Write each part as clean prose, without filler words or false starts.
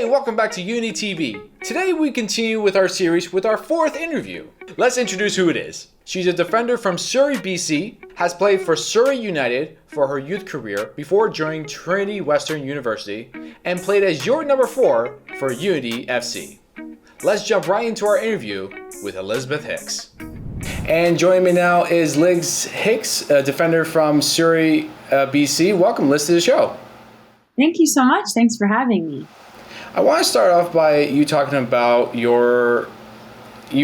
Hey, welcome back to Uni TV. Today we continue with our series with our fourth interview. Let's introduce who it is. She's a defender from Surrey, BC, has played for Surrey United for her youth career before joining Trinity Western University, and played as your number 4 for Unity FC. Let's jump right into our interview with Elizabeth Hicks. And joining me now is Liz Hicks, a defender from Surrey, BC. Welcome, Liz, to the show. Thank you so much. Thanks for having me. I want to start off by you talking about you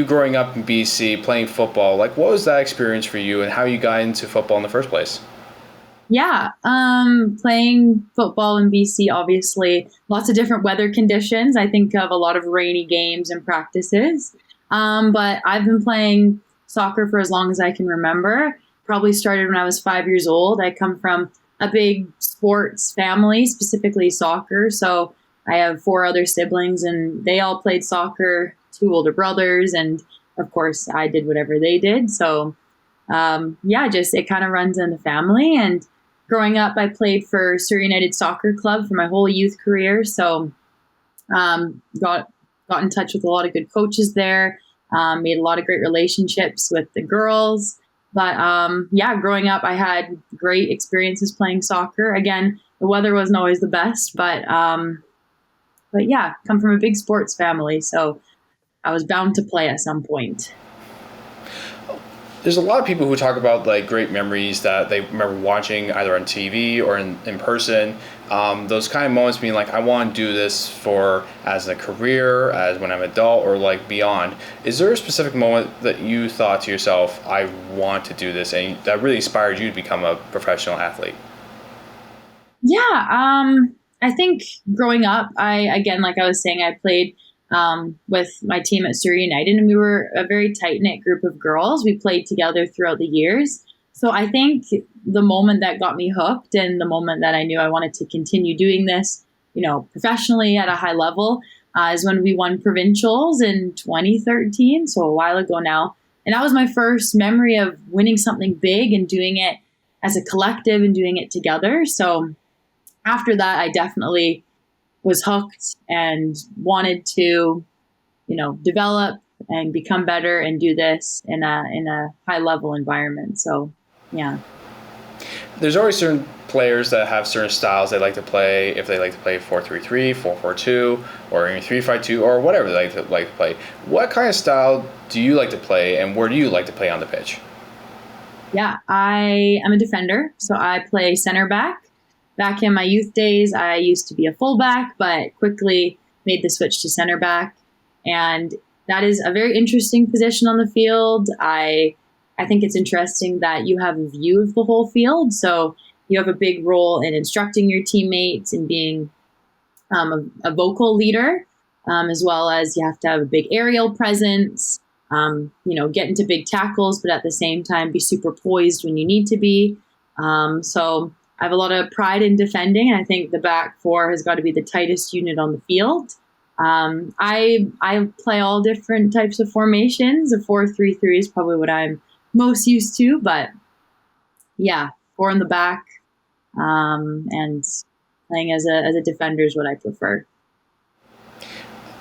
growing up in BC, playing football. Like, what was that experience for you and how you got into football in the first place? Yeah, playing football in BC, obviously, lots of different weather conditions. I think of a lot of rainy games and practices. But I've been playing soccer for as long as I can remember. Probably started when I was 5 years old. I come from a big sports family, specifically soccer. So I have 4 other siblings and they all played soccer, 2 older brothers. And of course I did whatever they did. So, it kind of runs in the family. And growing up, I played for Surrey United Soccer Club for my whole youth career. So, got in touch with a lot of good coaches there, made a lot of great relationships with the girls. But growing up, I had great experiences playing soccer. Again, the weather wasn't always the best, but yeah, come from a big sports family, so I was bound to play at some point. There's a lot of people who talk about like great memories that they remember watching either on TV or in person. Those kind of moments being like, I want to do this for as a career, as when I'm an adult, or like beyond. Is there a specific moment that you thought to yourself, I want to do this, and that really inspired you to become a professional athlete? Yeah, I think growing up, like I was saying, I played with my team at Surrey United, and we were a very tight-knit group of girls. We played together throughout the years. So I think the moment that got me hooked and the moment that I knew I wanted to continue doing this, professionally at a high level, is when we won provincials in 2013, so a while ago now. And that was my first memory of winning something big and doing it as a collective and doing it together. So after that, I definitely was hooked and wanted to, develop and become better and do this in a high level environment. So, yeah. There's always certain players that have certain styles they like to play. If they like to play 4-3-3, 4-4-2, or 3-5-2, or whatever they like to play. What kind of style do you like to play, and where do you like to play on the pitch? Yeah, I am a defender, so I play center back. Back in my youth days, I used to be a fullback, but quickly made the switch to center back. And that is a very interesting position on the field. I think it's interesting that you have a view of the whole field. So you have a big role in instructing your teammates and being a vocal leader, as well as you have to have a big aerial presence, get into big tackles, but at the same time be super poised when you need to be. So I have a lot of pride in defending, and I think the back 4 has got to be the tightest unit on the field. I play all different types of formations. A 4-3-3 is probably what I'm most used to, but yeah, 4 in the back, and playing as a defender is what I prefer.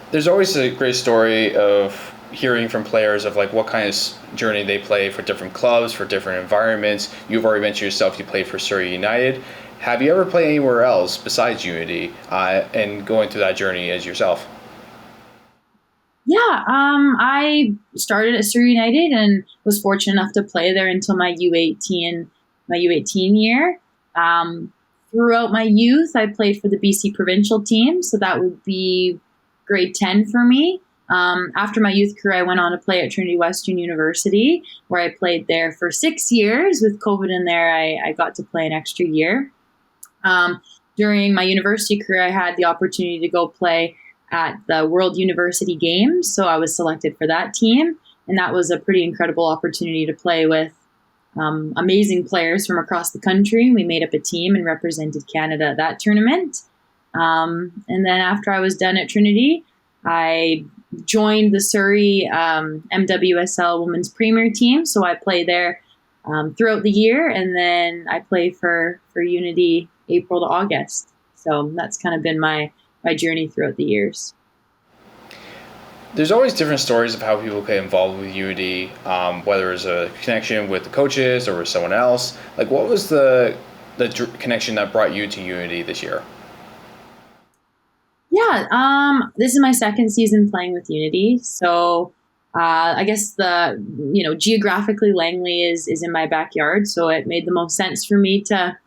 There's always a great story of hearing from players of like what kind of journey they play for different clubs, for different environments. You've already mentioned yourself, you played for Surrey United. Have you ever played anywhere else besides Unity, and going through that journey as yourself? Yeah, I started at Surrey United and was fortunate enough to play there until my U18 year. Throughout my youth, I played for the BC provincial team, so that would be grade 10 for me. After my youth career, I went on to play at Trinity Western University, where I played there for 6 years. With COVID in there, I got to play an extra year. During my university career, I had the opportunity to go play at the World University Games, so I was selected for that team, and that was a pretty incredible opportunity to play with amazing players from across the country. We made up a team and represented Canada at that tournament. And then after I was done at Trinity, I joined the Surrey MWSL Women's Premier Team. So I play there throughout the year, and then I play for Unity April to August. So that's kind of been my my journey throughout the years. There's always different stories of how people get involved with Unity, whether it's a connection with the coaches or with someone else. Like, what was the connection that brought you to Unity this year? Yeah, this is my second season playing with Unity, so I guess geographically Langley is in my backyard, so it made the most sense for me to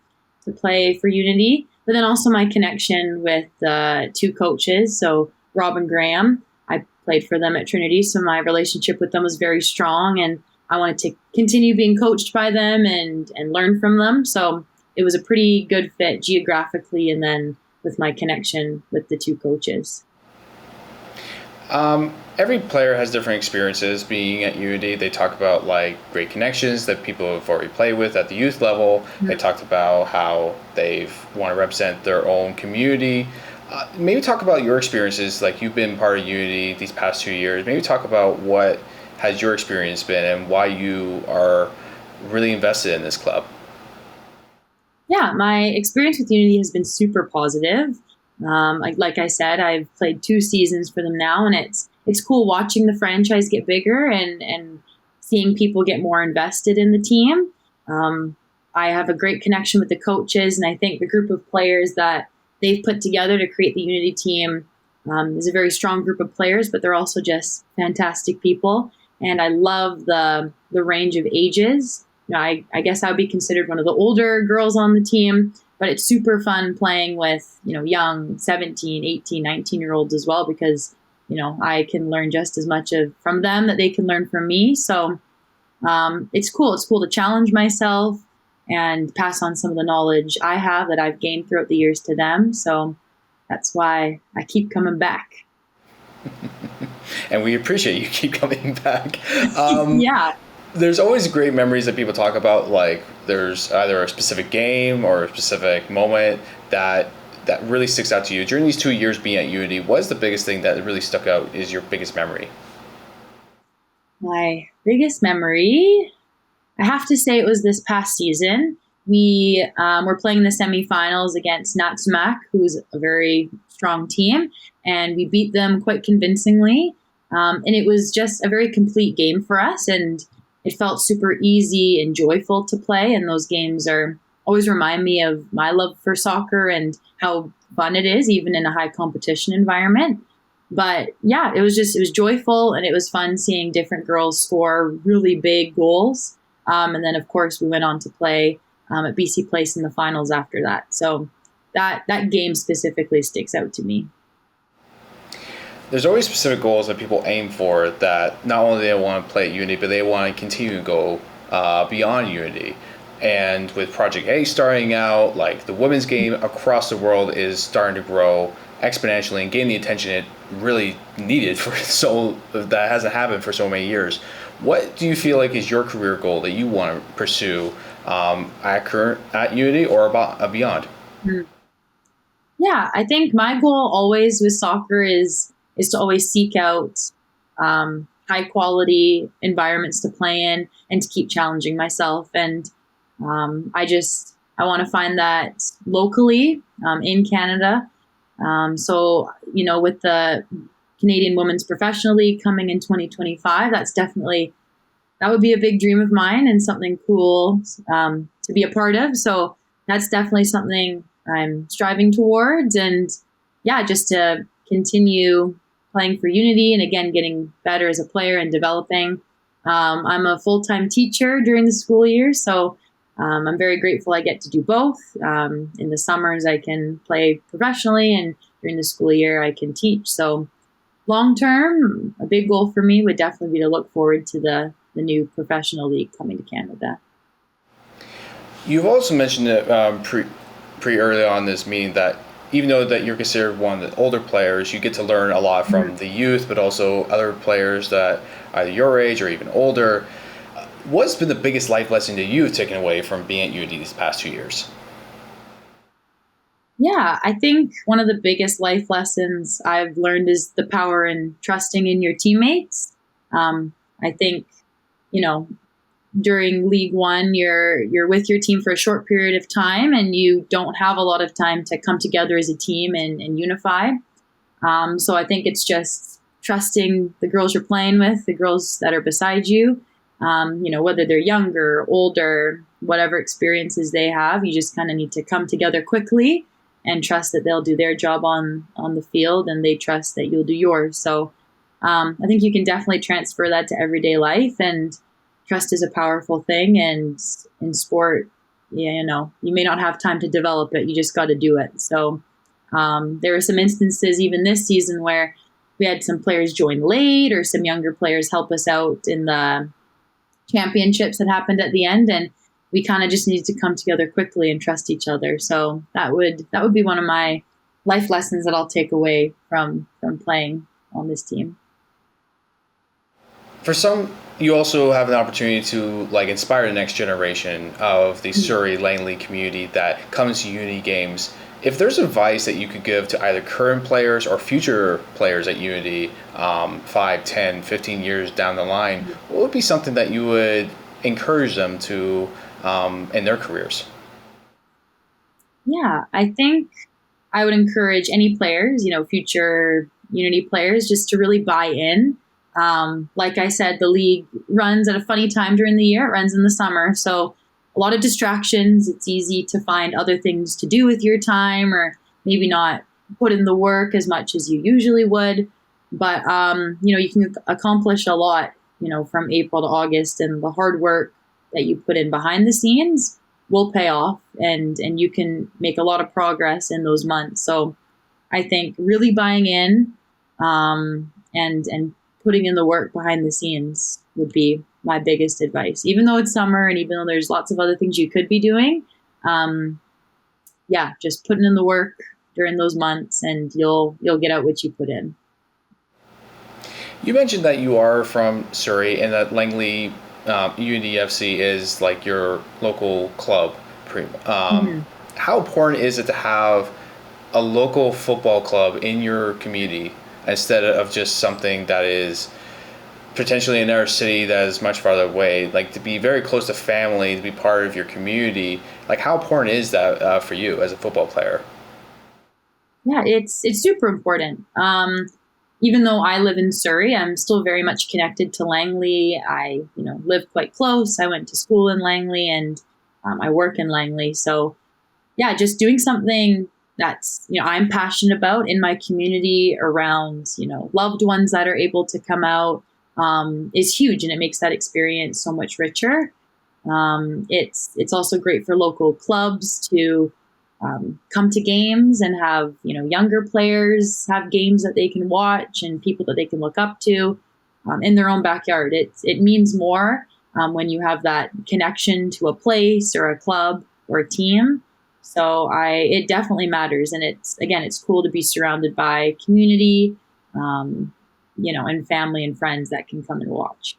play for Unity. But then also my connection with two coaches, so Rob and Graham. I played for them at Trinity, so my relationship with them was very strong, and I wanted to continue being coached by them and learn from them. So it was a pretty good fit geographically, and then with my connection with the two coaches. Every player has different experiences being at Unity. They talk about like great connections that people have already played with at the youth level. Mm-hmm. They talked about how they've want to represent their own community. Maybe talk about your experiences, like you've been part of Unity these past 2 years. Maybe talk about what has your experience been and why you are really invested in this club. Yeah, my experience with Unity has been super positive. Like I said, I've played 2 seasons for them now, and it's cool watching the franchise get bigger and seeing people get more invested in the team. I have a great connection with the coaches, and I think the group of players that they've put together to create the Unity team is a very strong group of players, but they're also just fantastic people. And I love the range of ages. I guess I would be considered one of the older girls on the team, but it's super fun playing with, young 17, 18, 19-year-olds as well, because, I can learn just as much from them that they can learn from me. So it's cool. It's cool to challenge myself and pass on some of the knowledge I have that I've gained throughout the years to them. So that's why I keep coming back. And we appreciate you keep coming back. Yeah. There's always great memories that people talk about, like there's either a specific game or a specific moment that really sticks out to you. During these 2 years being at Unity, what is the biggest thing that really stuck out is your biggest memory? My biggest memory, I have to say it was this past season. We were playing the semifinals against Natsumak, who's a very strong team, and we beat them quite convincingly. And it was just a very complete game for us, and it felt super easy and joyful to play. And those games always remind me of my love for soccer and how fun it is, even in a high competition environment. But yeah, it was joyful, and it was fun seeing different girls score really big goals. And then, of course, we went on to play at BC Place in the finals after that. So that game specifically sticks out to me. There's always specific goals that people aim for, that not only they want to play at Unity, but they want to continue to go beyond Unity. And with Project A starting out, like the women's game across the world is starting to grow exponentially and gain the attention it really needed that hasn't happened for so many years. What do you feel like is your career goal that you want to pursue at Unity or beyond? Yeah, I think my goal always with soccer is to always seek out high quality environments to play in and to keep challenging myself. And I want to find that locally in Canada. So, with the Canadian Women's Professional League coming in 2025, that would be a big dream of mine and something cool to be a part of. So that's definitely something I'm striving towards. And yeah, just to continue playing for Unity and again, getting better as a player and developing. I'm a full-time teacher during the school year, so I'm very grateful I get to do both. In the summers, I can play professionally, and during the school year, I can teach. So long-term, a big goal for me would definitely be to look forward to the new professional league coming to Canada. You've also mentioned it pretty early on in this meeting that even though that you're considered one of the older players, you get to learn a lot from the youth, but also other players that are your age or even older. What's been the biggest life lesson that you've taken away from being at Unity these past 2 years? Yeah, I think one of the biggest life lessons I've learned is the power in trusting in your teammates. I think, during League One, you're with your team for a short period of time, and you don't have a lot of time to come together as a team and unify. So I think it's just trusting the girls you're playing with, the girls that are beside you, whether they're younger, older, whatever experiences they have, you just kind of need to come together quickly and trust that they'll do their job on the field, and they trust that you'll do yours. So I think you can definitely transfer that to everyday life, and trust is a powerful thing. And in sport, you may not have time to develop it. You just got to do it. So there were some instances even this season where we had some players join late, or some younger players help us out in the championships that happened at the end, and we kind of just needed to come together quickly and trust each other. So that would be one of my life lessons that I'll take away from playing on this team. For some, you also have an opportunity to inspire the next generation of the Surrey Langley community that comes to Unity games. If there's advice that you could give to either current players or future players at Unity 5, 10, 15 years down the line, what would be something that you would encourage them to in their careers? Yeah, I think I would encourage any players, future Unity players, just to really buy in. Like I said, the league runs at a funny time during the year. It runs in the summer. So a lot of distractions. It's easy to find other things to do with your time, or maybe not put in the work as much as you usually would. But, you can accomplish a lot, from April to August, and the hard work that you put in behind the scenes will pay off, and you can make a lot of progress in those months. So I think really buying in, and putting in the work behind the scenes would be my biggest advice. Even though it's summer, and even though there's lots of other things you could be doing, just putting in the work during those months, and you'll get out what you put in. You mentioned that you are from Surrey, and that Langley Unity FC is like your local club. How important is it to have a local football club in your community instead of just something that is potentially in our city that is much farther away? To be very close to family, to be part of your community, how important is that for you as a football player? Yeah, it's super important. Even though I live in Surrey, I'm still very much connected to Langley. I, live quite close. I went to school in Langley, and I work in Langley. So yeah, just doing something that's, I'm passionate about in my community around, loved ones that are able to come out, is huge. And it makes that experience so much richer. It's also great for local clubs to come to games and have, younger players have games that they can watch, and people that they can look up to in their own backyard. It means more when you have that connection to a place or a club or a team. So it definitely matters. And it's cool to be surrounded by community, and family and friends that can come and watch.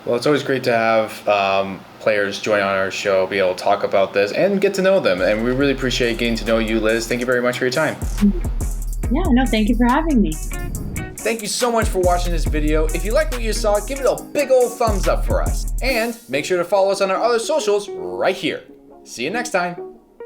Well, it's always great to have players join on our show, be able to talk about this and get to know them. And we really appreciate getting to know you, Liz. Thank you very much for your time. Yeah, no, thank you for having me. Thank you so much for watching this video. If you liked what you saw, give it a big old thumbs up for us. And make sure to follow us on our other socials right here. See you next time.